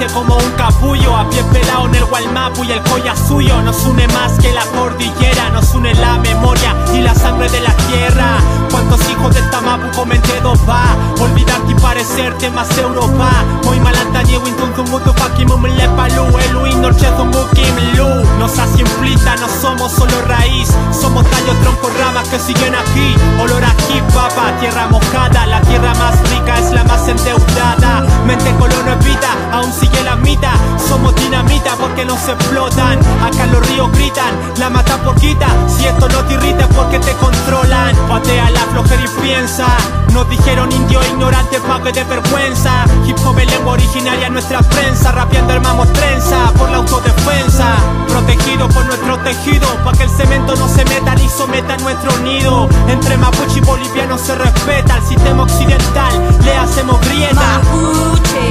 fuerte como un capullo, a pie pelado en el Gualmapu y el colla suyo. Nos une más que la cordillera, nos une la memoria y la sangre de la tierra. ¿Cuántos hijos del Tamapu comenté dos va? Olvidarte y parecerte más Europa. Muy malantani Winton Zumutu Fakimum Lepalu Eluin Norche Zumukimlu. Nos hace implita, no somos solo raíz, somos tallo, tronco, ramas que siguen aquí. Olor aquí, papa, tierra mojada. La tierra más rica es la más endeudada. Mente color evita, aún sigue la mitad. Somos dinamita porque nos explotan. Acá los ríos gritan, la mata poquita. Si esto no te irrita es porque te controlan. Patea la flojera y piensa. Nos dijeron indio ignorante, pague de vergüenza. Hip hop es lengua originaria, nuestra prensa. Rapeando armamos trenza por la autodefensa. Protegido por nuestro tejido, pa' que el cemento no se meta ni someta nuestro nido. Entre mapuche y boliviano se respeta. Al sistema occidental le hacemos grieta. Mapuche,